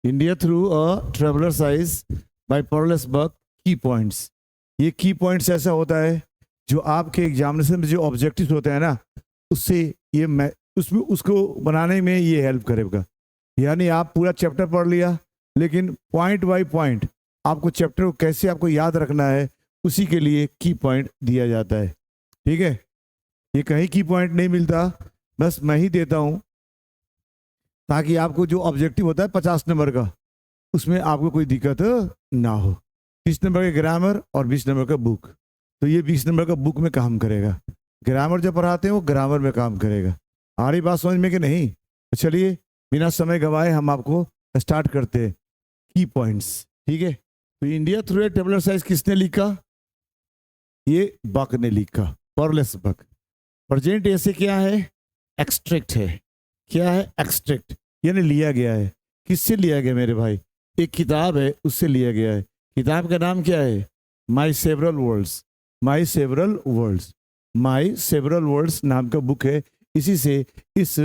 India through a traveller's eyes by Pearl S Buck key points. ये की points ऐसा होता है जो आपके एग्जामिनेशन में जो ऑब्जेक्टिव्स होते हैं ना, उससे ये मैं उसमें उसको बनाने में ये हेल्प करेगा। यानी आप पूरा चैप्टर पढ़ लिया, लेकिन पॉइंट बाय पॉइंट आपको चैप्टर को कैसे आपको याद रखना है, उसी के लिए की पॉइंट दिया जाता है। ठीक है, ये कहीं की पॉइंट नहीं मिलता, बस मैं ही देता हूँ, ताकि आपको जो ऑब्जेक्टिव होता है 50 नंबर का, उसमें आपको कोई दिक्कत ना हो। 20 नंबर का ग्रामर और 20 नंबर का बुक, तो ये 20 नंबर का बुक में काम करेगा। ग्रामर जो पढ़ाते हैं वो ग्रामर में काम करेगा। आ रही बात समझ में कि नहीं? तो चलिए बिना समय गवाए हम आपको स्टार्ट करते हैं की पॉइंट्स। ठीक है, तो India through a tabular size किसने लिखा? ये बक ने लिखा, पर्लेस बक। प्रेजेंट ऐसे क्या है? एक्सट्रैक्ट है। क्या है? एक्सट्रैक्ट, यानी लिया गया है। किससे लिया गया मेरे भाई? एक किताब है, उससे लिया गया है। किताब का नाम क्या है? माई सेवरल वर्ल्ड्स। माई सेवरल वर्ल्ड्स, माई सेवरल वर्ल्ड्स नाम का बुक है। इसी से इस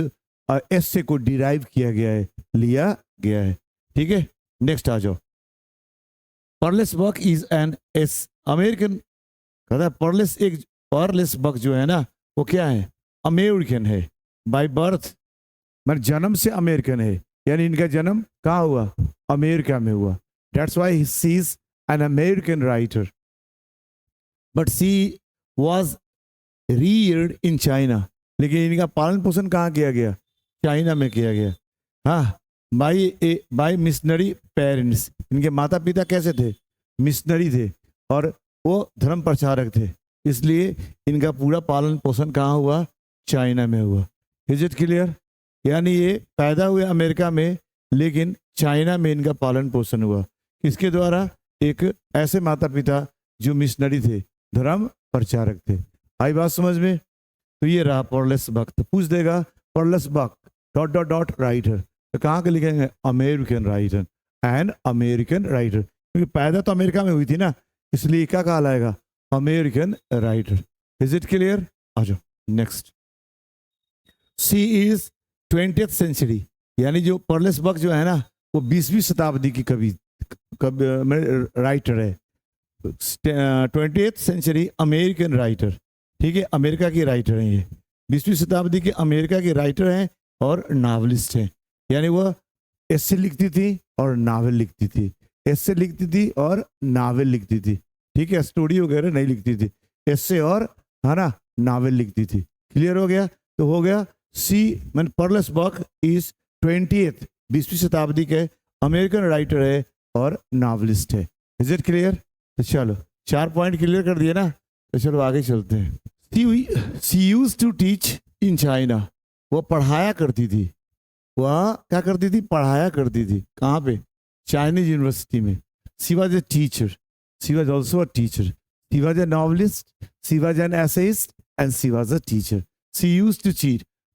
एस्से को डिराइव किया गया है, लिया गया है। ठीक है, नेक्स्ट आ जाओ। पर्लेस बक इज एन एस अमेरिकन। कहता है पर्लेस बक जो है ना, वो क्या है? अमेरिकन है। बाय बर्थ, मतलब जन्म से अमेरिकन है, यानी इनका जन्म कहाँ हुआ? अमेरिका में हुआ। That's why she is an American writer, but she was reared in China. लेकिन इनका पालन पोषण कहाँ किया गया? चाइना में किया गया। हाँ, बाय मिशनरी पेरेंट्स। इनके माता पिता कैसे थे? मिशनरी थे, और वो धर्म प्रचारक थे, इसलिए इनका पूरा पालन पोषण कहाँ हुआ? चाइना में हुआ। Is it clear? यानी ये पैदा हुए अमेरिका में, लेकिन चाइना में इनका पालन पोषण हुआ। किसके द्वारा? एक ऐसे माता पिता जो मिशनरी थे, धर्म प्रचारक थे। आई बात समझ में? तो ये रहा पर्लेस बक। तो पूछ देगा पर्लेस buck dot dot dot writer, तो कहाँ के लिखेंगे? American writer, N American writer, क्योंकि पैदा तो अमेरिका में हुई थी ना, इसलिए क्या कहलाएगा? American writer. Is it clear? आ जाओ next. C is 20th century, यानी जो पर्लेस बक जो है ना, वो 20वीं शताब्दी की कवि राइटर है। 20th century American writer. ठीक है, अमेरिका की राइटर हैं ये। 20वीं शताब्दी के अमेरिका के राइटर हैं और नावलिस्ट हैं। यानी वह एस्से लिखती थी और नावल लिखती थी, एस्से लिखती थी और नावल लिखती थी। ठीक है, स्टोरी वगैरह नहीं लिखती थी, एस्से और है ना नावल लिखती थी। क्लियर हो गया? तो हो गया सी मन पर्लेस बक इज 20th 20वीं शताब्दी के अमेरिकन राइटर है और नावलिस्ट है। Is it clear? तो चलो 4 पॉइंट क्लियर कर दिए ना, तो चलो आगे चलते हैं। She used to teach in China. वो पढ़ाया करती थी। वह क्या करती थी? पढ़ाया करती थी। कहाँ पे? चाइनीज यूनिवर्सिटी में। She was a teacher, she was also a teacher, she was a novelist, she was an essayist and she was a teacher. She used to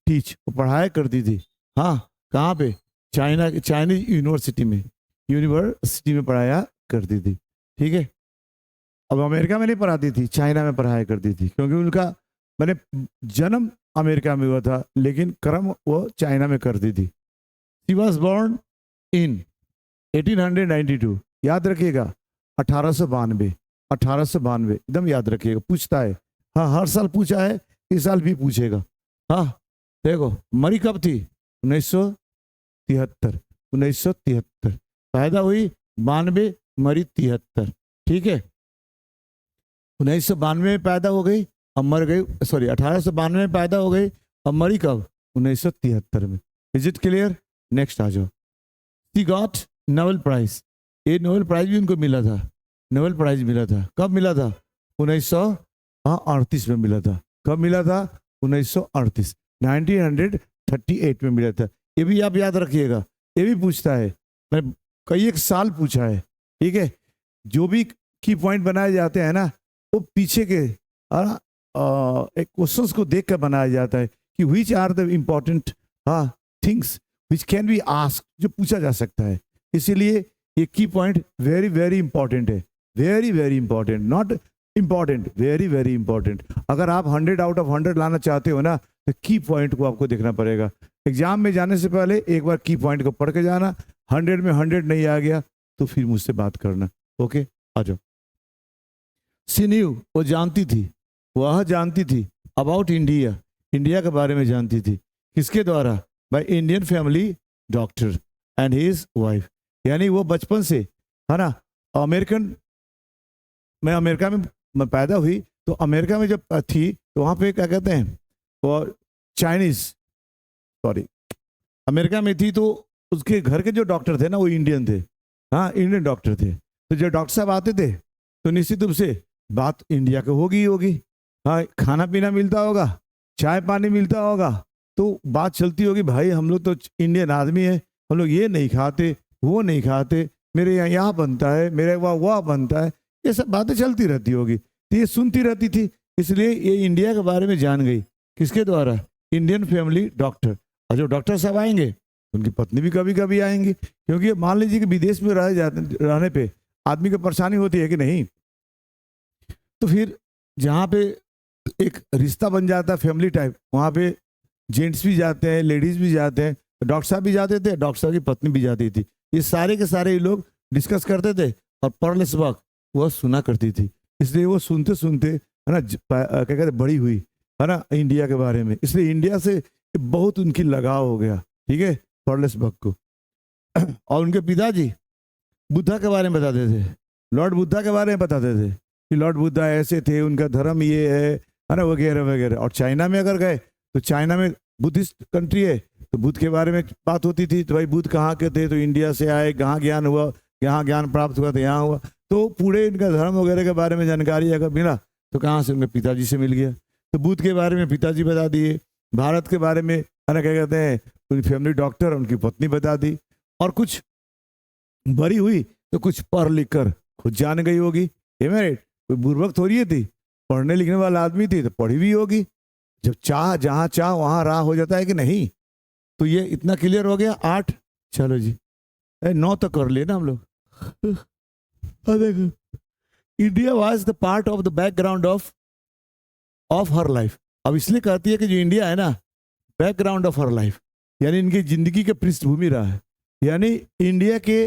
teach, वो पढ़ाया करती थी। हाँ, कहाँ पे? चाइनीज यूनिवर्सिटी में पढ़ाया करती थी। ठीक है, अब अमेरिका में नहीं पढ़ाती थी, चाइना में पढ़ाया करती थी, क्योंकि उनका मैंने जन्म अमेरिका में हुआ था, लेकिन कर्म वो चाइना में करती थी। She was born in 1892। याद रखिएगा, 1892 एकदम याद रखिएगा, पूछता है। हाँ, हर साल पूछा है, इस साल भी पूछेगा। हाँ देखो, मरी कब थी? 1973। पैदा हुई 92, मरी 73। ठीक है, 1992 में पैदा हो गई, अब मर गई। सॉरी, 1892 में पैदा हो गई, अब मरी कब? 1973 में। Is it clear? नेक्स्ट आ जाओ। She got Nobel prize. ये नोबेल प्राइज भी उनको मिला था। नोबेल प्राइज मिला था, कब मिला था? 1938 में मिला था। कब मिला था? 1938, 1938 में मिला था। ये भी आप याद रखिएगा, ये भी पूछता है। मैं कई एक साल पूछा है। ठीक है, जो भी की पॉइंट बनाए जाते हैं ना, वो पीछे के एक क्वेश्चंस को देख कर बनाया जाता है कि which are the important things which can be asked, जो पूछा जा सकता है। इसीलिए ये key point very very important है। Very very important, not important, very very important. अगर आप 100 आउट ऑफ 100 लाना चाहते हो ना, तो की पॉइंट को आपको देखना पड़ेगा। एग्जाम में जाने से पहले एक बार की पॉइंट को पढ़ के जाना, 100 में 100 नहीं आ गया तो फिर मुझसे बात करना। ओके, आ जाओ। शी न्यू, वो जानती थी, वह जानती थी अबाउट इंडिया, इंडिया के बारे में जानती थी। किसके द्वारा? By Indian family doctor and his wife. यानी वो बचपन से, है ना, अमेरिकन, मैं अमेरिका में मैं पैदा हुई, तो अमेरिका में जब थी तो वहाँ पे क्या कहते हैं, वो चाइनीज, सॉरी, अमेरिका में थी तो उसके घर के जो डॉक्टर थे ना वो इंडियन थे। हाँ, इंडियन डॉक्टर थे। तो जब डॉक्टर साहब आते थे तो निश्चित रूप से बात इंडिया की होगी ही होगी। हाँ, खाना पीना मिलता होगा, चाय पानी मिलता होगा, तो बात चलती होगी, भाई हम लोग तो इंडियन आदमी है, हम लोग ये नहीं खाते, वो नहीं खाते, मेरे यहाँ यहाँ बनता है, मेरे वहाँ बनता है, ये सब बातें चलती रहती होगी। तो ये सुनती रहती थी, इसलिए ये इंडिया के बारे में जान गई। किसके द्वारा? Indian family doctor. और जो डॉक्टर साहब आएंगे उनकी पत्नी भी कभी कभी आएंगी, क्योंकि मान लीजिए कि विदेश में रहने पे आदमी को परेशानी होती है कि नहीं, तो फिर जहाँ पे एक रिश्ता बन जाता है फैमिली टाइप, वहाँ पे जेंट्स भी जाते हैं, लेडीज भी जाते हैं, डॉक्टर साहब भी जाते थे, डॉक्टर साहब की पत्नी भी जाती थी। ये सारे के सारे लोग डिस्कस करते थे और पर्लस बक वह सुना करती थी। इसलिए वो सुनते सुनते, है ना, क्या कहते, बड़ी हुई, है ना, इंडिया के बारे में। इसलिए इंडिया से बहुत उनकी लगाव हो गया, ठीक है, पर्लस बक को। और उनके पिताजी बुद्धा के बारे में बताते थे, लॉर्ड बुद्धा के बारे में बताते थे कि लॉर्ड बुद्धा ऐसे थे, उनका धर्म ये है ना, वगैरह वगैरह। और चाइना में अगर गए तो चाइना में बुद्धिस्ट कंट्री है, तो बुद्ध के बारे में बात होती थी, तो भाई बुद्ध कहाँ के थे, तो इंडिया से आए, कहाँ ज्ञान हुआ, यहाँ ज्ञान प्राप्त हुआ तो यहाँ हुआ। तो पूरे इनका धर्म वगैरह के बारे में जानकारी अगर मिला तो कहाँ से? उनके पिताजी से मिल गया। तो बुद्ध के बारे में पिताजी बता दिए, भारत के बारे में, है ना, क्या कहते हैं, उनकी फैमिली डॉक्टर, उनकी पत्नी बता दी। और कुछ बड़ी हुई तो कुछ पढ़ लिख कर खुद जान गई होगी। कोई बुर्बक थोड़ी है थी, पढ़ने लिखने वाला आदमी थी तो पढ़ी भी होगी। जब चाह, जहाँ चाह वहाँ राह हो जाता है कि नहीं। तो ये इतना क्लियर हो गया। 8, चलो जी 9 तक कर लिए ना हम लोग। देखो, India was the part of the background of her life. अब इसलिए कहती है कि जो इंडिया है ना, बैकग्राउंड ऑफ हर लाइफ, यानी इनकी जिंदगी के पृष्ठभूमि रहा है, यानी इंडिया के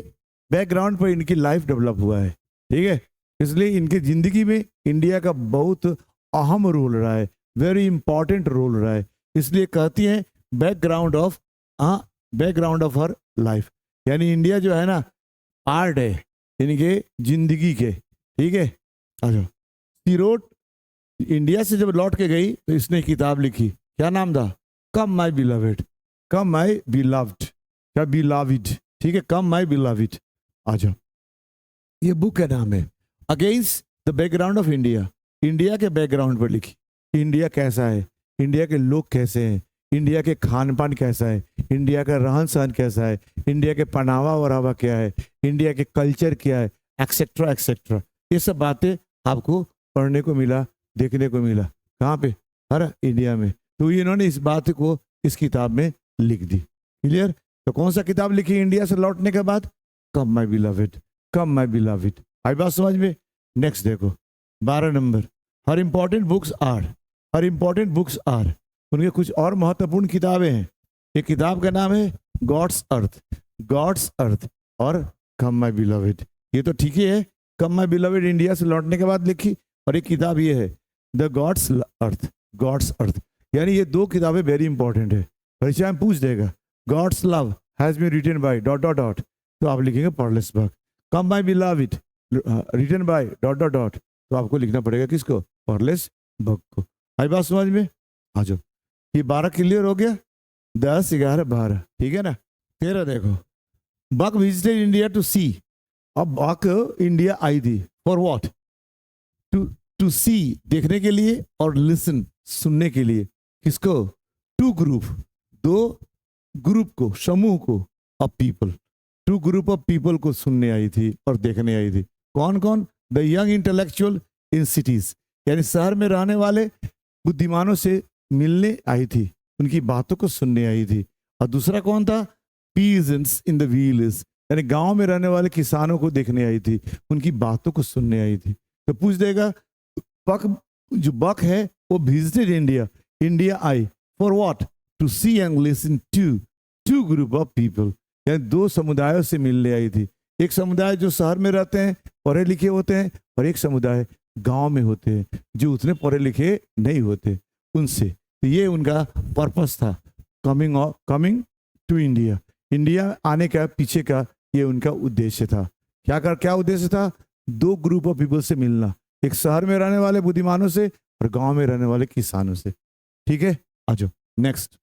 बैकग्राउंड पर इनकी लाइफ डेवलप हुआ है, ठीक है। इसलिए इनकी जिंदगी में इंडिया का बहुत अहम रोल रहा है, वेरी इंपॉर्टेंट रोल रहा है। इसलिए कहती हैं बैकग्राउंड ऑफ हर लाइफ, यानी इंडिया जो है ना आर्ट है इनके जिंदगी के, ठीक है। अच्छा, सी रोट, इंडिया से जब लौट के गई तो इसने किताब लिखी, क्या नाम था? Come my beloved, come my beloved, क्या बिलव्ड, ठीक है, कम माई बिलव्ड। आ जाओ, ये बुक का नाम है against the background of India. India के बैकग्राउंड पर लिखी, इंडिया कैसा है, इंडिया के लोग कैसे हैं, इंडिया के खान पान कैसा है, इंडिया का रहन सहन कैसा है, इंडिया के पहनावा वरावा क्या है, इंडिया के कल्चर क्या है, एक्सेट्रा एक्सेट्रा। ये सब बातें आपको पढ़ने को मिला, देखने को मिला। कहाँ पे? हर इंडिया में। तो इन्होंने इस बात को इस किताब में लिख दी। क्लियर? तो कौन सा किताब लिखी इंडिया से लौटने के बाद? कम my beloved, come my beloved. आई बात समझ में? नेक्स्ट देखो 12 number, her important books are, उनके कुछ और महत्वपूर्ण किताबें हैं। एक किताब का नाम है गॉड्स अर्थ और कम माई बिलवेड। ये तो ठीक ही है, कम माई बिलवेड इंडिया से लौटने के बाद लिखी, और एक किताब ये है द गॉड्स अर्थ। यानी ये 2 किताबें वेरी इंपॉर्टेंट है। परीक्षा में पूछ देगा, God's love has been written by ... तो आप लिखेंगे Pearl S Buck. Come my beloved written by ... तो आपको लिखना पड़ेगा किसको? पर्लस बक को। आई बात समझ में? आ जाओ, ये 12 क्लियर हो गया। 10, 11, 12, ठीक है ना। 13 देखो, बक विजिटेड इंडिया टू सी। अब बक इंडिया आई थी फॉर व्हाट? टू सी, देखने के लिए, और लिसन, सुनने के लिए। किसको? 2 ग्रुप, 2 ग्रुप को, समूह को, of people, 2 group of people को सुनने आई थी और देखने आई थी। कौन कौन? The young intellectual in cities, यानी शहर में रहने वाले बुद्धिमानों से मिलने आई थी, उनकी बातों को सुनने आई थी। और दूसरा कौन था? पीजेंट्स इन द विलेज, यानी गांव में रहने वाले किसानों को देखने आई थी, उनकी बातों को सुनने आई थी। तो पूछ देगा, जो बक है वो visited India I for what? To see and listen to 2 group of people, यानी दो समुदायों से मिलने आई थी। एक समुदाय जो शहर में रहते हैं, पढ़े लिखे होते हैं, और एक समुदाय गांव में होते हैं जो उतने पढ़े लिखे नहीं होते, उनसे। तो ये उनका पर्पस था, कमिंग टू इंडिया। इंडिया आने का पीछे का ये उनका उद्देश्य था। क्या उद्देश्य था? दो ग्रुप ऑफ पीपल से मिलना, एक शहर में रहने वाले बुद्धिमानों से और गांव में रहने वाले किसानों से। ठीक है, आ जाओ नेक्स्ट।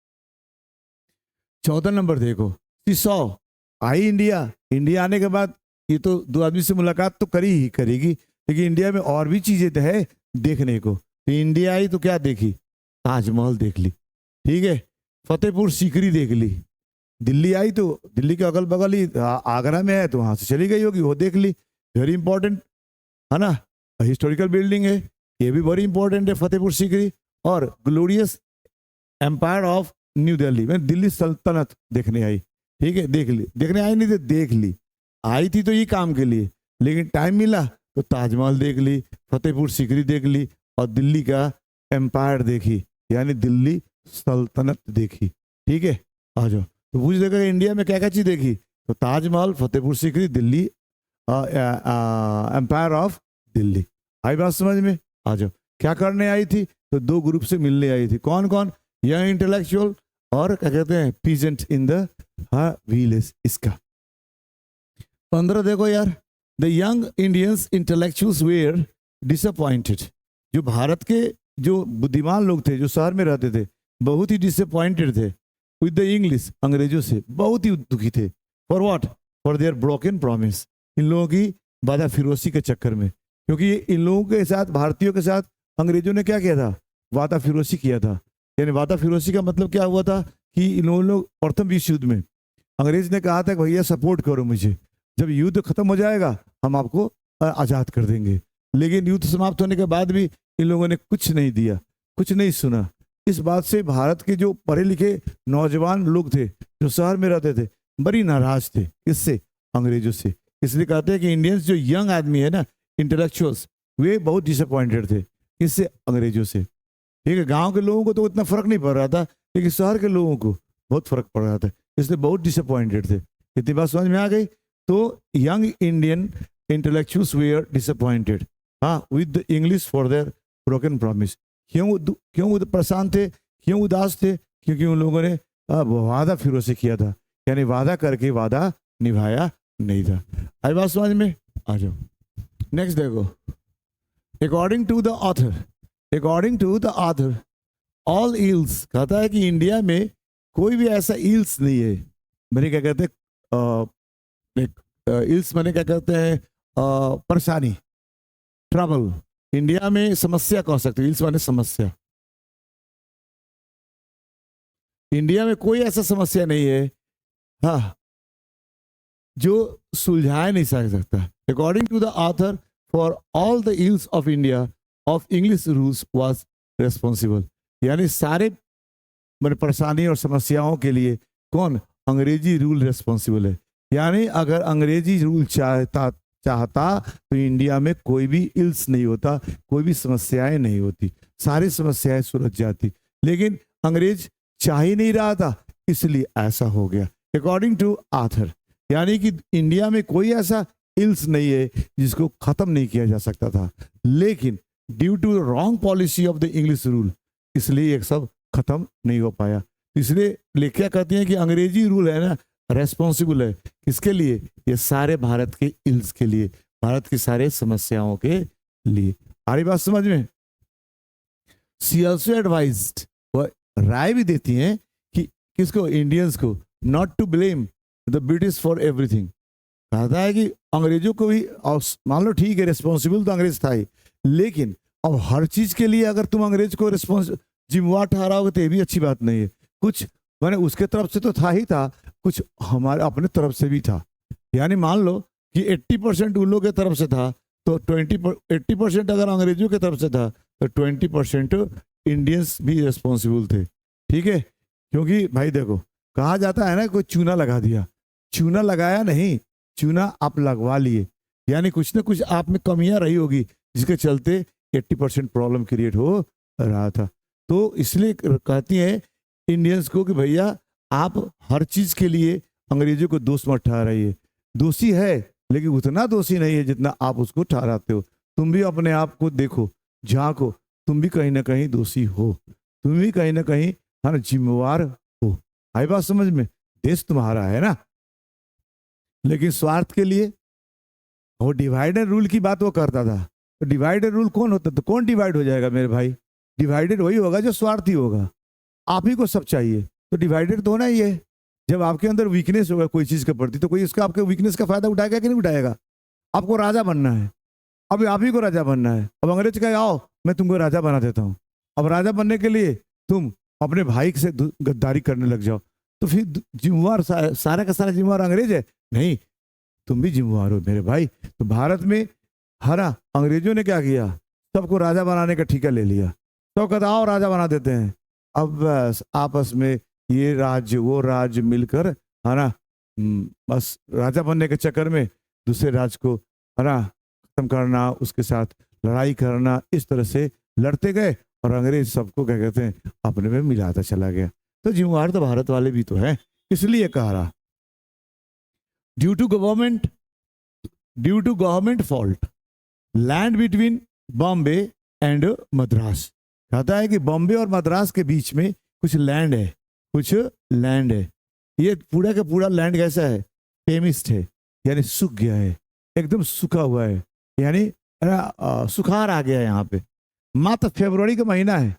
14 नंबर देखो, सौ आई इंडिया। इंडिया आने के बाद ये तो दो आदमी से मुलाकात तो करेगी, लेकिन इंडिया में और भी चीजें तो है देखने को। तो इंडिया आई तो क्या देखी? ताजमहल देख ली, ठीक है, फतेहपुर सीकरी देख ली। दिल्ली आई तो दिल्ली के अगल बगल ही आगरा में है, तो वहां से चली गई होगी, वो देख ली। वेरी इंपॉर्टेंट है ना, हिस्टोरिकल बिल्डिंग है, ये भी बड़ी इंपॉर्टेंट है फतेहपुर सीकरी। और glorious empire of New Delhi, मैं दिल्ली सल्तनत देखने आई। ठीक है, देख ली, देखने आई नहीं तो देख ली। आई थी तो ये काम के लिए, लेकिन टाइम मिला तो ताजमहल देख ली, फतेहपुर सीकरी देख ली, और दिल्ली का एम्पायर देखी, यानी दिल्ली सल्तनत देखी। ठीक है, आ जाओ। तो पूछ देखा इंडिया में क्या क्या चीज देखी? तो ताजमहल, फतेहपुर सीकरी, दिल्ली, एम्पायर ऑफ दिल्ली। आई बात समझ में? आ जाओ। क्या करने आई थी? तो दो ग्रुप से मिलने आई थी। कौन कौन? यंग इंटेलेक्चुअल और क्या कहते हैं, पीजेंट इन द विलेज। इसका 15 देखो यार, the young Indians intellectuals were disappointed. जो भारत के जो बुद्धिमान लोग थे जो शहर में रहते थे, बहुत ही डिसअपॉइंटेड थे विद द इंग्लिश, अंग्रेजों से बहुत ही दुखी थे। For what? For their broken promise, इन लोगों की वादा फिरोसी के चक्कर में। क्योंकि इन लोगों के साथ, भारतीयों के साथ अंग्रेजों ने क्या किया था? वादा फिरोसी किया था। यानी वादा फिरोसी का मतलब क्या हुआ था कि इन लोग प्रथम विश्व युद्ध में अंग्रेज ने कहा था कि भैया सपोर्ट करो मुझे, जब युद्ध खत्म हो जाएगा हम आपको आज़ाद कर देंगे। लेकिन युद्ध समाप्त होने के बाद भी इन लोगों ने कुछ नहीं दिया, कुछ नहीं सुना। इस बात से भारत के जो पढ़े लिखे नौजवान लोग थे जो शहर में रहते थे, बड़ी नाराज थे। इससे? अंग्रेजों से। इसलिए कहते हैं कि इंडियंस जो यंग आदमी है ना, इंटेलेक्चुअल्स, वे बहुत डिसअपॉइंटेड थे। इससे? अंग्रेजों से। ठीक है, गांव के लोगों को तो इतना फर्क नहीं पड़ रहा था, लेकिन शहर के लोगों को बहुत फर्क पड़ रहा था, इसलिए बहुत डिसअपॉइंटेड थे। इतनी बात समझ में आ गई? तो young Indian intellectuals were disappointed with the English for their broken promise. क्यों परेशान थे, क्यों उदास थे? क्योंकि उन लोगों ने वादा फिरोसी किया था, यानी वादा करके वादा निभाया नहीं था। आई बात समझ में? आ जाओ नेक्स्ट देखो। According to the author all ills, कहता है कि इंडिया में कोई भी ऐसा ईल्स नहीं है। मैंने क्या कहते हैं, ईल्स मैंने क्या कहते हैं, परेशानी, ट्रबल। इंडिया में समस्या कह सकते हैं, ईल्स माने समस्या। इंडिया में कोई ऐसा समस्या नहीं है जो सुलझाया नहीं जा सकता। According to the author, for all the ills of India of English rules was responsible. यानी सारे परेशानी और समस्याओं के लिए कौन? अंग्रेजी रूल रेस्पॉन्सिबल है। यानी अगर अंग्रेजी रूल चाहता तो इंडिया में कोई भी इल्स नहीं होता, कोई भी समस्याएं नहीं होती, सारी समस्याएं सुलझ जाती। लेकिन अंग्रेज चाह ही नहीं रहा था, इसलिए ऐसा हो गया। अकॉर्डिंग टू ऑथर, यानी कि इंडिया में कोई ऐसा इल्स नहीं है जिसको खत्म नहीं किया जा सकता था, लेकिन due to wrong policy of the English rule, इसलिए ये सब खत्म नहीं हो पाया। इसलिए लेखिया कहती हैं कि अंग्रेजी रूल है ना, रेस्पॉन्सिबल है किसके लिए? ये सारे भारत के इल्स के लिए, भारत की सारे समस्याओं के लिए। आ रही बात समझ में? शी ऑल्सो एडवाइज्ड, वह राय भी देती हैं कि किसको? इंडियंस को, not to blame the British for everything. कहता है कि अंग्रेजों को भी, मान लो ठीक है रेस्पॉन्सिबल तो अंग्रेज था ही, लेकिन अब हर चीज के लिए अगर तुम अंग्रेज को जिम्मेवार ठहराओगे तो ये भी अच्छी बात नहीं है। कुछ मैंने उसके तरफ से तो था ही था, कुछ हमारे अपने तरफ से भी था। यानी मान लो कि 80% उन लोगों के तरफ से था, तो 80% अगर अंग्रेजों के तरफ से था तो 20% इंडियंस भी रेस्पॉन्सिबल थे। ठीक है, क्योंकि भाई देखो कहा जाता है ना, कोई चूना लगा दिया, चूना लगाया नहीं, चूना आप लगवा लिए, यानी कुछ ना कुछ आप में कमियां रही होगी जिसके चलते 80% प्रॉब्लम क्रिएट हो रहा था। तो इसलिए कहती हैं इंडियंस को कि भैया आप हर चीज के लिए अंग्रेजों को दोष मत ठहराइए। दोषी है लेकिन उतना दोषी नहीं है जितना आप उसको ठहराते हो। तुम भी अपने आप को देखो, झांको, तुम भी कहीं ना कहीं दोषी हो, तुम भी कहीं ना कहीं हर जिम्मेवार हो। आई बात समझ में? देश तुम्हारा है ना, लेकिन स्वार्थ के लिए वो डिवाइड एंड रूल की बात वो करता था। तो डिवाइड एंड रूल कौन होता? तो कौन डिवाइड हो जाएगा मेरे भाई? डिवाइडेड वही होगा जो स्वार्थी होगा। आप ही को सब चाहिए तो डिवाइडेड तो होना ही है। जब आपके अंदर वीकनेस होगा कोई चीज के प्रति तो कोई उसका आपके वीकनेस का फायदा उठाएगा कि नहीं उठाएगा? आपको राजा बनना है, अब आप ही को राजा बनना है। अब अंग्रेज कहे आओ मैं तुमको राजा बना देता हूँ, अब राजा बनने के लिए तुम अपने भाई से गद्दारी करने लग जाओ, तो फिर जिम्मेवार सारा का सारा जिम्मेवार अंग्रेज है? नहीं, तुम भी जिम्मेवार हो मेरे भाई। तो भारत में हरा अंग्रेजों ने क्या किया? सबको राजा बनाने का ठेका ले लिया, तो कहता आओ राजा बना देते हैं। अब बस आपस में ये राज्य वो राज्य मिलकर है ना, बस राजा बनने के चक्कर में दूसरे राज्य को है ना खत्म करना, उसके साथ लड़ाई करना, इस तरह से लड़ते गए और अंग्रेज सबको क्या कहते हैं अपने में मिलाता चला गया। तो जिम्मेवार तो भारत वाले भी तो है। इसलिए कह रहा due to government fault land between Bombay and Madras. कहता है कि बॉम्बे और मद्रास के बीच में कुछ लैंड है, कुछ लैंड है। ये पूरा का पूरा लैंड कैसा है? फेमिस्ट है, यानी सूख गया है, एकदम सूखा हुआ है, यानी सुखार आ गया है। यहाँ पे मात्र फरवरी का महीना है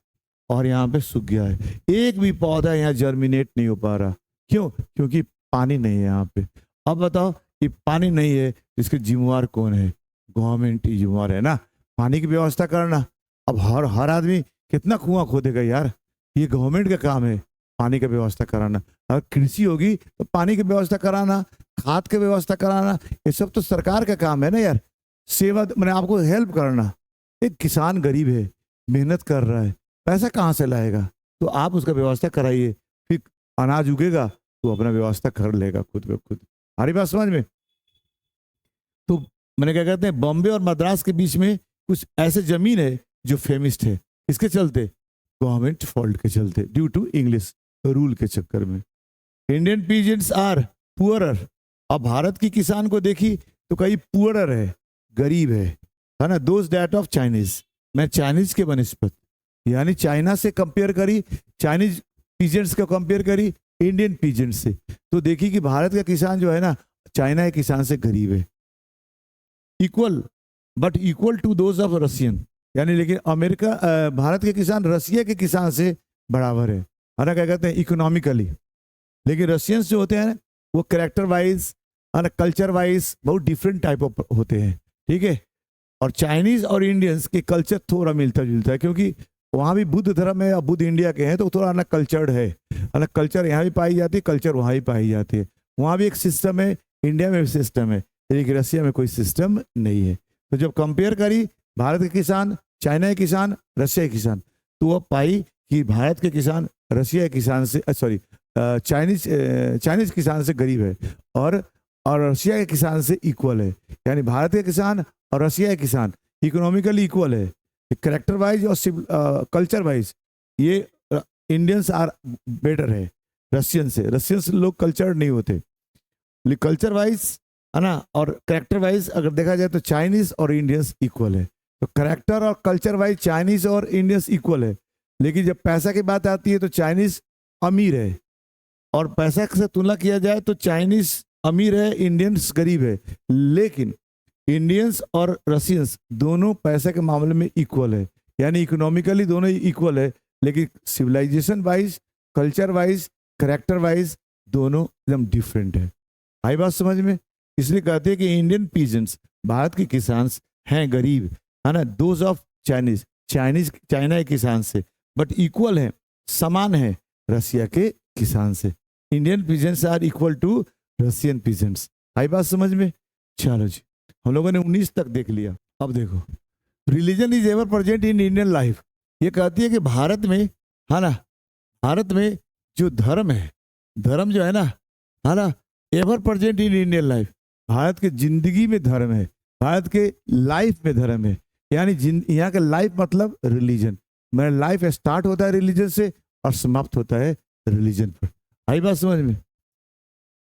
और यहाँ पे सूख गया है। एक भी पौधा यहाँ जर्मिनेट नहीं हो पा रहा। क्यों? क्योंकि पानी नहीं है यहाँ पे। अब बताओ ये पानी नहीं है, इसके जिम्मेवार कौन है? गवर्नमेंट ही जिम्मेवार है ना, पानी की व्यवस्था करना। अब हर आदमी कितना कुआं खोदेगा यार? ये गवर्नमेंट का काम है पानी की व्यवस्था कराना। अगर कृषि होगी तो पानी की व्यवस्था कराना, खाद की व्यवस्था कराना, ये सब तो सरकार का काम है ना यार। सेवा मैंने आपको हेल्प करना। एक किसान गरीब है, मेहनत कर रहा है, पैसा कहाँ से लाएगा? तो आप उसका व्यवस्था कराइए, फिर अनाज उगेगा तो अपना व्यवस्था कर लेगा खुद ब खुद। हमारी बात समझ में? तो मैंने क्या कहते हैं, बॉम्बे और मद्रास के बीच में कुछ ऐसे जमीन है जो फेमिस्ट है। इसके चलते गवर्नमेंट फॉल्ट के चलते, ड्यू टू इंग्लिश रूल के चक्कर में। Indian peasants are poorer. अब भारत की किसान को देखी तो कहीं पुअरर है, गरीब है ना। दोज दैट ऑफ चाइनीज, मैं चाइनीज के बनस्पत यानी चाइना से कंपेयर करी, चाइनीज पीजेंट्स को कंपेयर करी इंडियन पीजेंट्स से, तो देखी कि भारत का किसान जो है ना चाइना के किसान से गरीब है। Equal but equal to those of Russian, यानी लेकिन अमेरिका भारत के किसान रसिया के किसान से बराबर है ना। क्या कहते हैं इकोनॉमिकली। लेकिन रशियंस जो होते हैं वो कैरेक्टर वाइज और कल्चर वाइज बहुत डिफरेंट टाइप ऑफ होते हैं, ठीक है। और चाइनीज और इंडियंस के कल्चर थोड़ा मिलता जुलता है, क्योंकि वहाँ भी बुद्ध धर्म है, बुद्ध इंडिया के हैं, तो थोड़ा अलग कल्चर्ड है। अलग कल्चर यहाँ भी पाई जाती है, कल्चर वहाँ भी पाई जाती है। वहाँ भी एक सिस्टम है, इंडिया में भी सिस्टम है, लेकिन रसिया में कोई सिस्टम नहीं है। तो जब कंपेयर करी भारत के किसान, चाइना के किसान, रशिया के किसान, तो वह पाई कि भारत के किसान रशिया के किसान से सॉरी चाइनीज किसान से गरीब है और रशिया के किसान से इक्वल है। यानी भारत के किसान और रशिया के किसान इकोनॉमिकली इक्वल है। कैरेक्टर वाइज और कल्चर वाइज ये इंडियंस आर बेटर है रशियन से। रशियंस लोग कल्चर्ड नहीं होते, कल्चर वाइज है ना, और कैरेक्टर वाइज अगर देखा जाए तो चाइनीज और इंडियंस इक्वल है। तो कैरेक्टर और कल्चर वाइज चाइनीज और इंडियंस इक्वल है। लेकिन जब पैसा की बात आती है तो चाइनीज अमीर है, और पैसा से तुलना किया जाए तो चाइनीज अमीर है, इंडियंस गरीब है। लेकिन इंडियंस और रशियंस दोनों पैसे के मामले में इक्वल है, यानी इकोनॉमिकली दोनों इक्वल है। लेकिन civilization wise, culture wise, character wise दोनों एकदम डिफरेंट है। आई बात समझ में? इसलिए कहते हैं कि इंडियन पीजेंट्स, भारत के किसान हैं गरीब है ना, दोज ऑफ चाइनीज चाइना के किसान से, बट इक्वल है, समान है रसिया के किसान से। Indian peasants are equal to Russian peasants. आई बात समझ में? चलो जी, हम लोगों ने 19 तक देख लिया। अब देखो, religion is ever present in Indian life. ये कहती है कि भारत में है ना, भारत में जो धर्म है, धर्म जो है ना ever present in Indian life. Bharat के जिंदगी में धर्म है, भारत के लाइफ में धर्म है। यानी यहाँ का लाइफ मतलब रिलीजन। मेरा लाइफ स्टार्ट होता है रिलीजन से और समाप्त होता है रिलीजन पर। आई बात समझ में?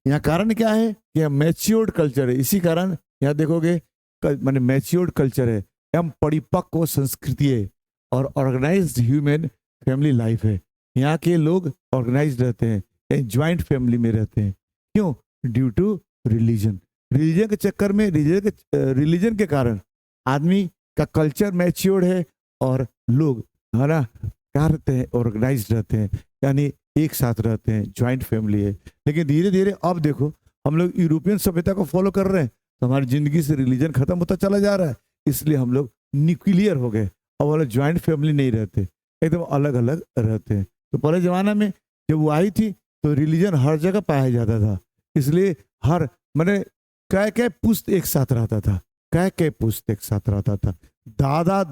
यहाँ कारण क्या है कि यहाँ मैच्योर्ड कल्चर है, इसी कारण यहाँ देखोगे माने मैच्योर्ड कल्चर है, एवं परिपक्व संस्कृति है और ऑर्गेनाइज्ड ह्यूमन फैमिली लाइफ है। यहाँ के लोग ऑर्गेनाइज्ड रहते हैं, ज्वाइंट फैमिली में रहते हैं। क्यों? Due to religion. रिलीजन के चक्कर में, रिलीजन के कारण आदमी का कल्चर मैच्योर्ड है और लोग है ना क्या रहते हैं, ऑर्गेनाइज्ड रहते हैं, यानी एक साथ रहते हैं, ज्वाइंट फैमिली है। लेकिन धीरे धीरे अब देखो हम लोग यूरोपियन सभ्यता को फॉलो कर रहे हैं, तो हमारी जिंदगी से रिलीजन खत्म होता चला जा रहा है, इसलिए हम लोग न्यूक्लियर हो गए। अब वाले ज्वाइंट फैमिली नहीं रहते, एकदम अलग अलग रहते हैं। तो पहले जमाना में जब वो आई थी तो रिलीजन हर जगह पाया जाता था, इसलिए हर मैंने कै पुस्त एक साथ रहता था, कै पुस्त एक साथ रहता था। दादा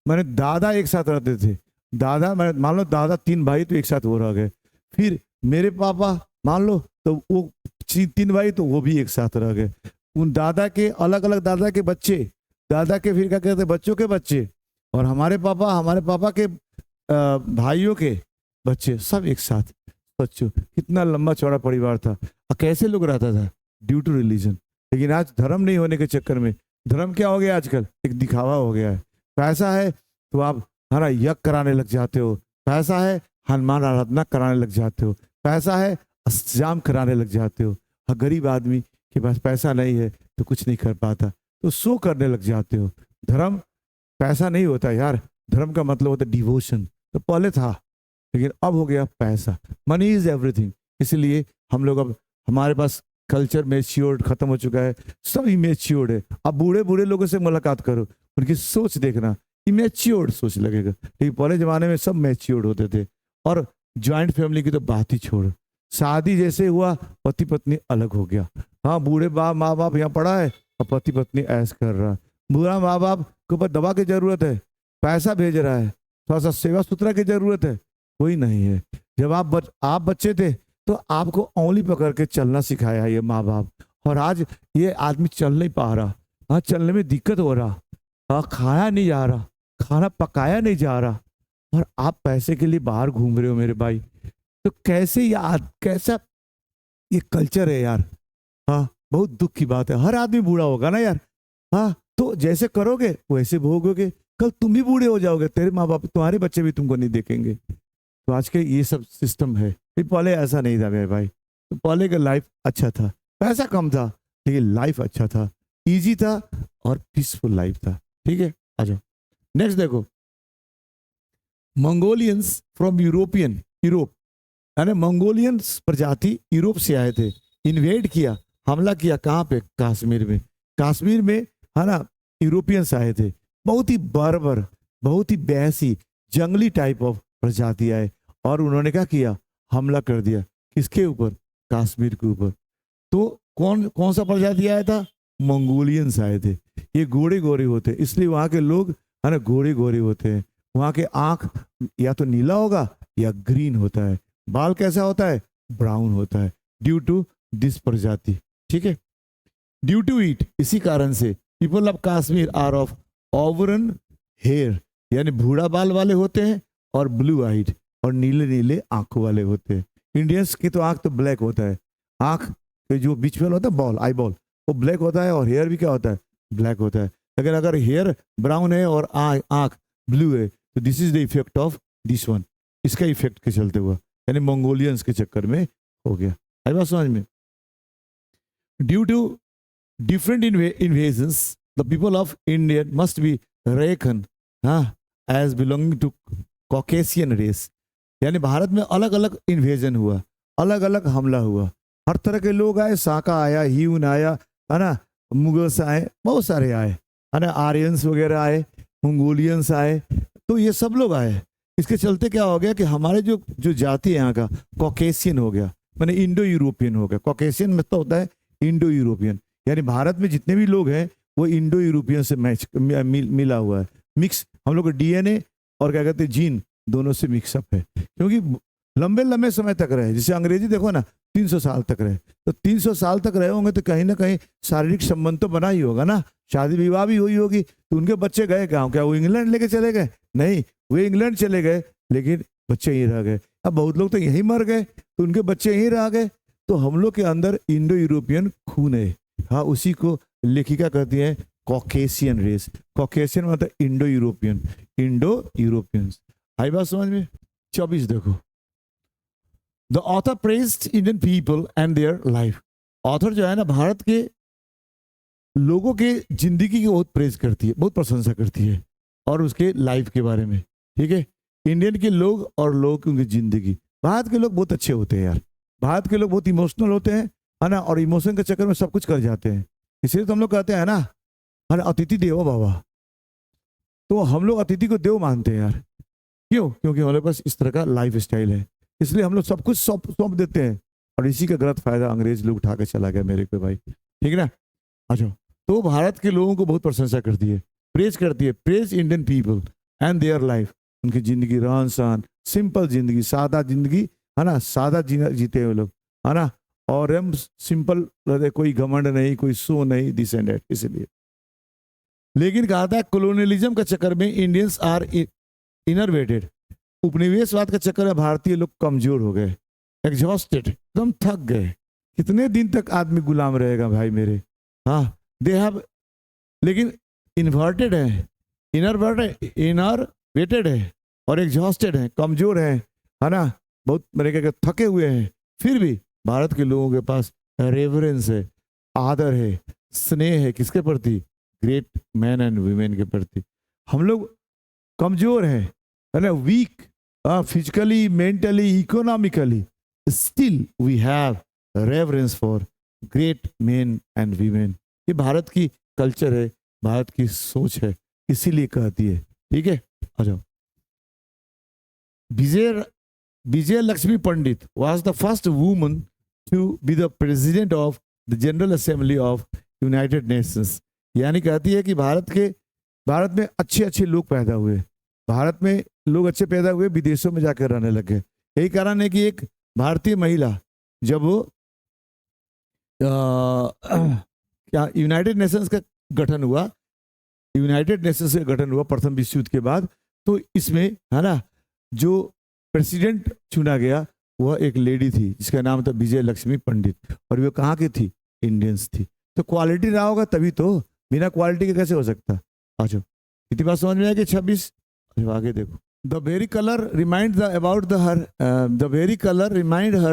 मैंने दादा एक साथ रहते थे, दादा मान लो दादा 3 भाई तो एक साथ वो रह गए। फिर मेरे पापा मान लो तो वो 3 भाई तो वो भी एक साथ रह गए। उन दादा के अलग अलग दादा के बच्चे, दादा के फिर क्या कहते हैं बच्चों के बच्चे, और हमारे पापा के भाइयों के बच्चे सब एक साथ। बच्चों कितना लंबा चौड़ा परिवार था, और कैसे लोग रहता था? Due to religion. लेकिन आज धर्म नहीं होने के चक्कर में, धर्म क्या हो गया आजकल? एक दिखावा हो गया है। पैसा है तो आप हमारा यज्ञ कराने लग जाते हो, पैसा है हनुमान आराधना कराने लग जाते हो, पैसा है अष्टयाम कराने लग जाते हो। और गरीब आदमी के पास पैसा नहीं है तो कुछ नहीं कर पाता, तो शो करने लग जाते हो। धर्म पैसा नहीं होता यार, धर्म का मतलब होता है डिवोशन। तो पहले था, लेकिन अब हो गया पैसा। Money is everything. इसलिए हम लोग अब हमारे पास कल्चर मैच्योर्ड खत्म हो चुका है, सब इमेच्योर्ड है। अब बूढ़े बूढ़े लोगों से मुलाकात करो, उनकी सोच देखना इमेच्योर्ड सोच लगेगा। लेकिन पहले जमाने में सब मैच्योर्ड होते थे। और ज्वाइंट फैमिली की तो बात ही छोड़, शादी जैसे हुआ पति पत्नी अलग हो गया। हाँ, बूढ़े माँ बाप यहाँ पड़ा है और पति पत्नी ऐश कर रहा है। बूढ़ा माँ बाप के ऊपर दवा की जरूरत है, पैसा भेज रहा है, थोड़ा सा सेवा सुथरा की जरूरत है, कोई नहीं है। जब आप बच्चे थे तो आपको उंगली पकड़ के चलना सिखाया ये माँ बाप, और आज ये आदमी चल नहीं पा रहा, हाँ चलने में दिक्कत हो रहा, हाँ खाया नहीं जा रहा, खाना पकाया नहीं जा रहा, और आप पैसे के लिए बाहर घूम रहे हो मेरे भाई। तो कैसा ये कल्चर है यार। हाँ, बहुत दुख की बात है। हर आदमी बूढ़ा होगा ना यार। हाँ, तो जैसे करोगे वैसे भोगोगे, कल तुम भी बूढ़े हो जाओगे, तेरे माँ बाप तुम्हारे बच्चे भी तुमको नहीं देखेंगे। तो आज के ये सब सिस्टम है। फिर पहले ऐसा नहीं था मेरे भाई। तो पहले का लाइफ अच्छा था, पैसा कम था लेकिन लाइफ अच्छा था, इजी था और पीसफुल लाइफ था। ठीक है, आ जाओ नेक्स्ट देखो। मंगोलियंस फ्रॉम यूरोप यानी मंगोलियंस प्रजाति यूरोप से आए थे, इन्वेड किया, हमला किया। कहाँ पे? कश्मीर में। कश्मीर में है ना यूरोपियंस आए थे, बहुत ही बर्बर, बहुत ही बहसी, जंगली टाइप ऑफ प्रजाति आए, और उन्होंने क्या किया? हमला कर दिया। किसके ऊपर? कश्मीर के ऊपर। तो कौन सा प्रजाति आया था? मंगोलियंस आए थे। ये गोरे गोरे होते, इसलिए वहाँ के लोग है ना गोरे गोरे होते हैं। वहाँ के आंख या तो नीला होगा या ग्रीन होता है, बाल कैसा होता है? ब्राउन होता है, ड्यू टू दिस प्रजाति। ठीक है, ड्यू टू इट, इसी कारण से people of Kashmir are of auburn hair, यानी भूरा बाल वाले होते हैं, और ब्लू आइड, और नीले नीले आंखों वाले होते हैं। इंडियंस की तो आंख तो ब्लैक होता है, आंख के जो बीच में होता है बॉल, आई बॉल, वो ब्लैक होता है, और हेयर भी क्या होता है? ब्लैक होता है। लेकिन अगर हेयर ब्राउन है और आंख ब्लू है तो this is the effect of this one, इसका इफेक्ट के चलते हुआ, यानी मंगोलियंस के चक्कर में हो गया। आई बात समझ में? Due to different invasions the people of India must be reckon as belonging to Caucasian race, यानी भारत में अलग अलग इन्वेजन हुआ, अलग अलग हमला हुआ, हर तरह के लोग आए, साका आया, ह्यून आया, है ना, मुगल्स आए, बहुत सारे आए, है ना, आर्यंस वगैरह आए, मंगोलियंस आए, तो ये सब लोग आए। इसके चलते क्या हो गया कि हमारे जो जाति है यहाँ का कॉकेशियन हो गया, माने इंडो यूरोपियन हो गया। कॉकेशियन में तो होता है इंडो यूरोपियन, यानी भारत में जितने भी लोग हैं वो इंडो यूरोपियन से मिला हुआ है, मिक्स। हम लोग का डीएनए और क्या कहते हैं जीन दोनों से मिक्सअप है, क्योंकि लंबे लंबे समय तक रहे। जैसे अंग्रेजी देखो ना 300 साल तक रहे, तो 300 साल तक रहे होंगे तो कहीं ना कहीं शारीरिक संबंध तो बना ही होगा ना, शादी विवाह भी हुई होगी। तो उनके बच्चे गए कहाँ? क्या वो इंग्लैंड लेके चले गए? नहीं, वे इंग्लैंड चले गए लेकिन बच्चे यहीं रह गए। अब बहुत लोग तो यहीं मर गए तो उनके बच्चे यहीं रह गए। तो हम लोग के अंदर इंडो यूरोपियन खून है। हाँ, उसी को लेखिका कहती है कॉकेशियन रेस। कॉकेशियन मतलब इंडो यूरोपियन, इंडो यूरोपियंस। आई बात समझ में? 24 देखो, the author praised Indian people and their life. Author जो है ना, भारत के लोगों के जिंदगी की बहुत प्रेज करती है, बहुत प्रशंसा करती है, और उसके लाइफ के बारे में। ठीक है, इंडियन के लोग और लोग की उनकी जिंदगी। भारत के लोग बहुत अच्छे होते हैं यार, भारत के लोग बहुत इमोशनल होते हैं, है ना, और इमोशन के चक्कर में सब कुछ कर जाते हैं। इसलिए तो हम लोग कहते हैं ना, हर अतिथि देवो भव। तो हम लोग अतिथि को देव मानते हैं यार। क्यों? क्योंकि हमारे पास इस तरह का लाइफ स्टाइल है, इसलिए हम लोग सब कुछ सौंप देते हैं। और इसी का गलत फायदा अंग्रेज लोग उठा के चला गया मेरे को भाई। ठीक है ना? अच्छा, तो भारत के लोगों को बहुत प्रशंसा करती है, प्रेज करती है। Praise Indian people and their life. उनकी जिंदगी, रहन सहन, सिंपल जिंदगी, सादा जिंदगी, है ना, सादा जीते हुए लोग, है ना, और हम सिंपल रहते, कोई घमंड नहीं, कोई सो नहीं, दिस एंड दैट। इसलिए लेकिन कहा था कॉलोनियलिज्म के चक्कर में इंडियंस आर इनरवेटेड। उपनिवेशवाद के चक्कर में भारतीय लोग कमजोर हो गए, एग्जॉस्टेड, एकदम थक गए। कितने दिन तक आदमी गुलाम रहेगा भाई मेरे? हाँ, दे हैव, लेकिन इन्वर्टेड है, इनरवेटेड है और एग्जॉस्टेड है, कमजोर है ना, बहुत मेरे क्या थके हुए हैं। फिर भी भारत के लोगों के पास रेवरेंस है, आदर है, स्नेह है। किसके प्रति? ग्रेट मैन एंड वीमेन के प्रति। हम लोग कमजोर हैं, है ना, weak, physically, mentally, economically, still we have reverence for great men and women. ये भारत की कल्चर है, भारत की सोच है, इसीलिए कहती है। ठीक है, आ जाओ। विजय लक्ष्मी पंडित was the first woman to be the president of the General Assembly of United Nations। यानी कहती है कि भारत में अच्छे अच्छे लोग पैदा हुए, भारत में लोग अच्छे पैदा हुए, विदेशों में जाकर रहने लगे। यही कारण है कि एक भारतीय महिला जब वो क्या यूनाइटेड नेशंस का गठन हुआ, यूनाइटेड नेशंस का गठन हुआ प्रथम विश्व युद्ध के बाद, तो इसमें, है ना, जो प्रेसिडेंट चुना गया वह एक लेडी थी जिसका नाम था विजय लक्ष्मी पंडित, और वो कहाँ की थी? इंडियंस थी। तो क्वालिटी रहा होगा तभी तो, बिना क्वालिटी के कैसे हो सकता? अच्छा, इतनी बात समझ में आएगी? 26 आगे देखो। The very colour remind her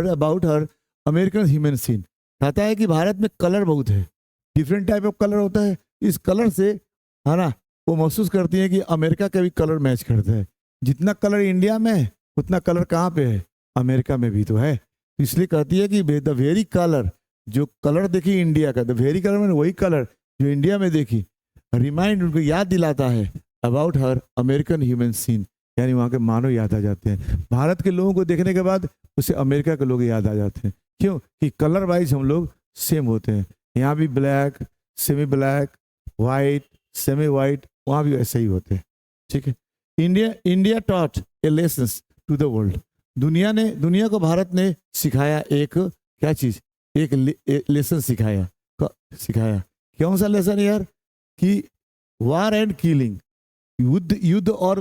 about her American human scene. कहता है कि भारत में कलर बहुत है, डिफरेंट टाइप ऑफ कलर होता है। इस कलर से, है ना, वो महसूस करती है कि अमेरिका का भी कलर मैच करता है। जितना कलर इंडिया में है उतना कलर कहाँ पे है? अमेरिका में भी तो है। इसलिए कहती है कि द वेरी कलर, जो कलर देखी इंडिया का, द वेरी कलर में वही कलर जो इंडिया में देखी, रिमाइंड, उनको याद दिलाता है about her American human scene, यानी वहाँ के मानव याद आ जाते हैं। भारत के लोगों को देखने के बाद उसे अमेरिका के लोग याद आ जाते हैं। क्यों? कि कलर वाइज हम लोग सेम होते हैं। यहाँ भी black, semi black, white, semi white, वहाँ भी ऐसे ही होते हैं। ठीक है, India taught a lessons to the world. दुनिया को भारत ने सिखाया एक क्या चीज? एक लेसन सिखाया। कौन सा लेसन यार? कि वार एंड किलिंग, युद्ध और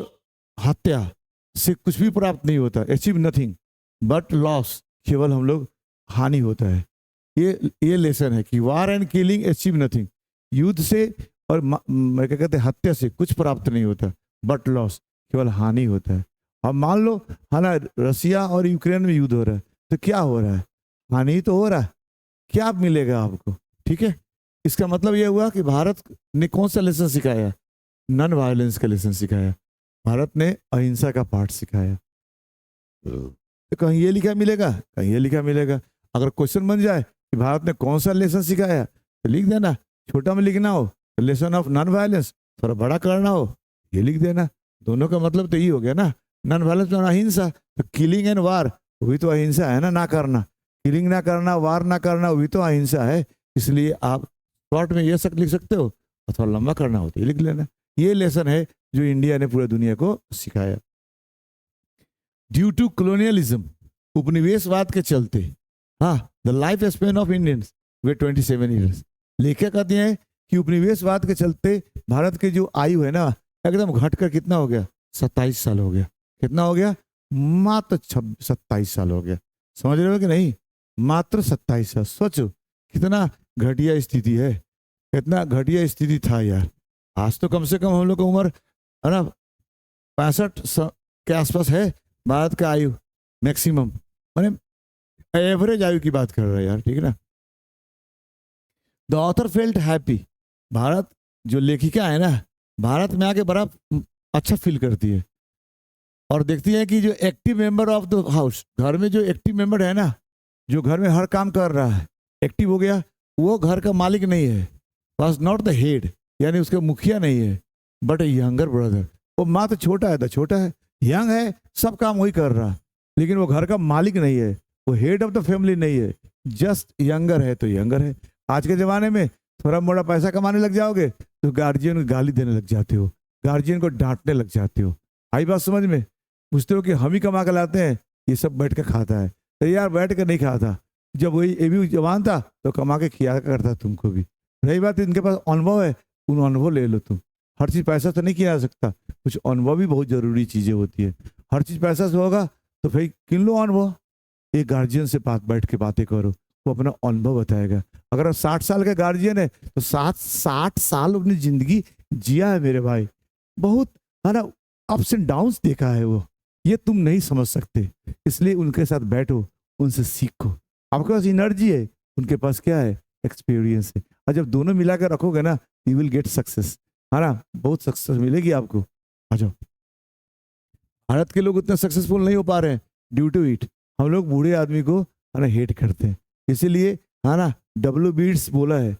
हत्या से कुछ भी प्राप्त नहीं होता, अचीव नथिंग बट लॉस, केवल हम लोग हानि होता है। ये लेसन है कि war and killing achieve nothing, युद्ध से और क्या कहते हैं, हत्या से कुछ प्राप्त नहीं होता, बट लॉस, केवल हानि होता है। अब मान लो, है ना, रसिया और यूक्रेन में युद्ध हो रहा है, तो क्या हो रहा है? हानि तो हो रहा है। क्या मिलेगा आपको? ठीक है, इसका मतलब यह हुआ कि भारत ने कौन सा लेसन सिखाया? नॉन वायलेंस का लेसन सिखाया। भारत ने अहिंसा का पाठ सिखाया। तो कहीं ये लिखा मिलेगा, कहीं ये लिखा मिलेगा। अगर क्वेश्चन बन जाए कि भारत ने कौन सा लेसन सिखाया, तो लिख देना। छोटा में लिखना हो तो लेसन ऑफ नॉन वायलेंस, थोड़ा बड़ा करना हो ये लिख देना। दोनों का मतलब तो यही हो गया ना, नॉन वायलेंस और अहिंसा। तो किलिंग एंड वार वही तो अहिंसा है ना करना। किलिंग ना करना, वार ना करना, वही तो अहिंसा है। इसलिए आप शॉर्ट में ये सब लिख सकते हो, और थोड़ा लंबा करना हो तो ये लिख लेना। ये लेसन है जो इंडिया ने पूरे दुनिया को सिखाया। ड्यू टू कॉलोनियलिज्म, उपनिवेशवाद के चलते, हाँ, the life span of Indians way 27 years. लेखक कहते हैं कि उपनिवेशवाद के चलते भारत की जो आयु है ना, एकदम घटकर कितना हो गया? 27 साल हो गया। कितना हो गया? मात्र 27 साल हो गया। समझ रहे हो कि नहीं? मात्र 27 साल। सोचो कितना घटिया स्थिति है, कितना घटिया स्थिति था यार। आज तो कम से कम हम लोग की उम्र है ना 65 के आसपास है। भारत का आयु मैक्सिमम मैंने एवरेज आयु की बात कर रहा है यार, ठीक है ना। The author felt happy. Bharat जो लेखिका है ना, भारत में आके बड़ा अच्छा फील करती है और देखती है कि जो active member of the house, घर में जो एक्टिव मेंबर है ना, जो घर में हर काम कर रहा है, एक्टिव हो गया, वो घर का मालिक नहीं है, वॉज नॉट द हेड, यानी उसका मुखिया नहीं है, बट ए यंगर ब्रदर। वो माँ तो छोटा है, छोटा है, यंग है, सब काम वही कर रहा, लेकिन वो घर का मालिक नहीं है, वो हेड ऑफ द फैमिली नहीं है, जस्ट यंगर है तो यंगर है। आज के ज़माने में थोड़ा मोड़ा पैसा कमाने लग जाओगे तो गार्जियन को गाली देने लग जाते हो, गार्जियन को डांटने लग जाते हो। आई बात समझ में? पूछते हो कि हम ही कमा कर लाते हैं, ये सब बैठ के खाता है। तो यार बैठ कर नहीं खाता, जब वही ये भी जवान था तो कमा के खिया करता तुमको भी। रही बात इनके पास अनुभव है, उन अनुभव ले लो तुम। हर चीज़ पैसा तो नहीं किया जा सकता, कुछ अनुभव भी बहुत जरूरी चीज़ें होती है। हर चीज़ पैसा से होगा तो भाई किन लो अनुभव। एक गार्जियन से बैठ के बातें करो, वो अपना अनुभव बताएगा। अगर 60 साल का गार्जियन है तो 60 साल अपनी जिंदगी जिया है मेरे भाई, बहुत है ना अप्स एंड डाउन्स देखा है वो, ये तुम नहीं समझ सकते। इसलिए उनके साथ बैठो, उनसे सीखो। आपके पास एनर्जी है, उनके पास क्या है, एक्सपीरियंस है। और जब दोनों मिला कर रखोगे ना, यू विल गेट सक्सेस, है ना, बहुत सक्सेस मिलेगी आपको। आ जाओ। भारत के लोग उतने सक्सेसफुल नहीं हो पा रहे हैं ड्यू टू इट। हम लोग बूढ़े आदमी को है ना हेट करते हैं, इसीलिए है ना डब्ल्यू बीट्स बोला है,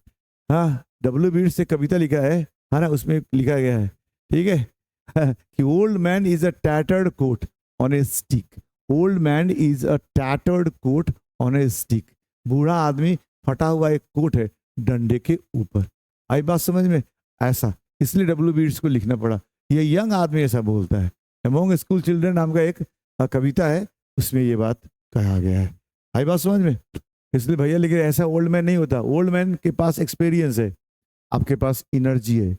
हाँ डब्ल्यू बीट्स से कविता लिखा है ना, उसमें लिखा गया है, ठीक है कि old man is a tattered coat on a stick, old man is a tattered coat on a stick. बूढ़ा आदमी फटा हुआ एक कोट है डंडे के ऊपर। आई बात समझ में? ऐसा इसलिए डब्ल्यू बीट्स को लिखना पड़ा। ये यंग आदमी ऐसा बोलता है। अमोंग स्कूल चिल्ड्रन नाम का एक कविता है, उसमें ये बात कहा गया है। आई बात समझ में? इसलिए भैया लेकिन ऐसा ओल्ड मैन नहीं होता। ओल्ड मैन के पास एक्सपीरियंस है, आपके पास एनर्जी है।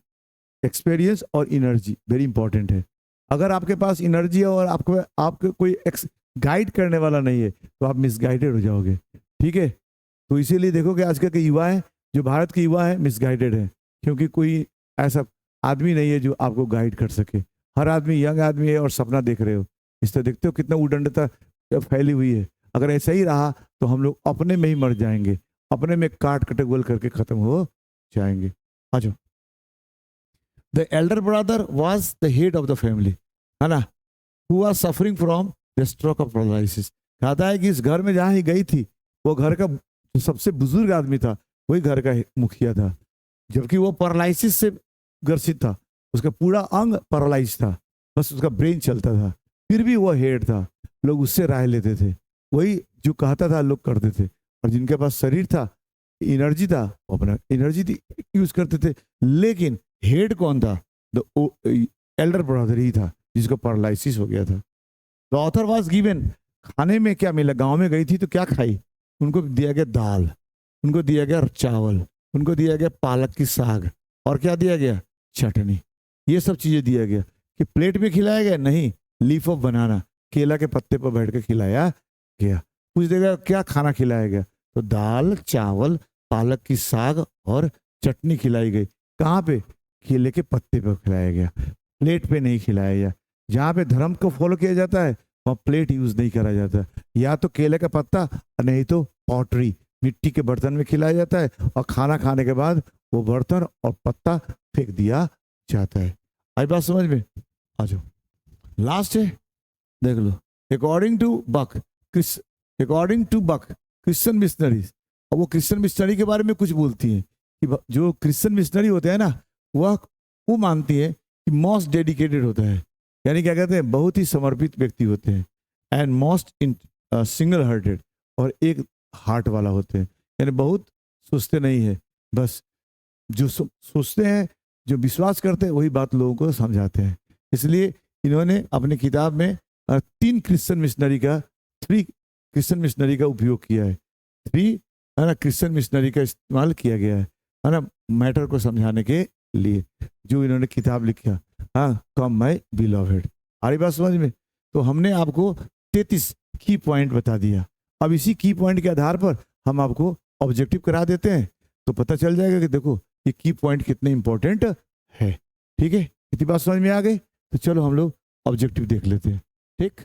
एक्सपीरियंस और एनर्जी वेरी इंपॉर्टेंट है। अगर आपके पास एनर्जी है और आपको कोई गाइड करने वाला नहीं है तो आप मिसगाइडेड हो जाओगे, ठीक है। तो इसीलिए देखो कि आजकल के युवा है, जो भारत के युवा है, मिसगाइडेड है, क्योंकि कोई ऐसा आदमी नहीं है जो आपको गाइड कर सके। हर आदमी यंग आदमी है और सपना देख रहे हो, इससे देखते हो कितना उदंडता फैली हुई है। अगर ऐसा ही रहा तो हम लोग अपने में ही मर जाएंगे, अपने में काट कटगोल करके खत्म हो जाएंगे। आ जाओ। The Elder brother was the head of the family, है ना, who was suffering from the stroke of paralysis. कहता है कि इस घर में जहाँ ही गई थी, वो घर का जो सबसे बुजुर्ग आदमी था वही घर का मुखिया था, जबकि वो पैरालिसिस से ग्रसित था, उसका पूरा अंग पैरालाइज था, बस उसका ब्रेन चलता था, फिर भी वो हेड था। लोग उससे राय लेते थे, वही जो कहता था लोग करते थे। और जिनके पास शरीर था, एनर्जी था, वो अपना एनर्जी यूज करते थे। लेकिन हेड कौन था? द एल्डर ब्रदर ही था, जिसको पैरालिसिस हो गया था। द ऑथर वाज गिवन, खाने में क्या मिला? गांव में गई थी तो क्या खाई? उनको दिया गया दाल, उनको दिया गया चावल, उनको दिया गया पालक की साग, और क्या दिया गया? चटनी। ये सब चीजें दिया गया। कि प्लेट में खिलाया गया? नहीं, लीफ ऑफ बनाना, केला के पत्ते पर बैठ के खिलाया गया। पूछ देगा क्या खाना खिलाया गया? तो दाल, चावल, पालक की साग और चटनी खिलाई गई। कहाँ पे? केले के पत्ते पर खिलाया गया, प्लेट पे नहीं खिलाया गया। जहाँ पे धर्म को फॉलो किया जाता है वहाँ प्लेट यूज नहीं करा जाता, या तो केले का पत्ता नहीं तो पॉटरी, मिट्टी के बर्तन में खिलाया जाता है, और खाना खाने के बाद वो बर्तन और पत्ता फेंक दिया जाता है। आई बात समझ में? आ जाओ। लास्ट है, देख लो। According to Buck Christian missionaries, और वो क्रिश्चियन मिशनरी के बारे में कुछ बोलती हैं कि जो क्रिश्चियन मिशनरी होते हैं ना, वो मानती है कि मोस्ट डेडिकेटेड होता है, यानी क्या कहते हैं, बहुत ही समर्पित व्यक्ति होते हैं, एंड मोस्ट सिंगल हार्टेड, और एक हार्ट वाला होते हैं, यानी बहुत सोचते नहीं है, बस जो सोचते हैं, जो विश्वास करते हैं, वही बात लोगों को समझाते हैं। इसलिए इन्होंने अपनी किताब में 3 क्रिश्चियन मिशनरी का उपयोग किया है। 3 है ना क्रिश्चियन मिशनरी का इस्तेमाल किया गया है ना, मैटर को समझाने के लिए, जो इन्होंने किताब लिखा, हाँ, कम माय बिलोवेड। आ रही बात समझ में? तो हमने आपको 33 की पॉइंट बता दिया। अब इसी की पॉइंट के आधार पर हम आपको ऑब्जेक्टिव करा देते हैं, तो पता चल जाएगा कि देखो ये की पॉइंट कितने इंपॉर्टेंट है। ठीक है, इतनी बात समझ में आ गई? तो चलो हम लोग ऑब्जेक्टिव देख लेते हैं। ठीक।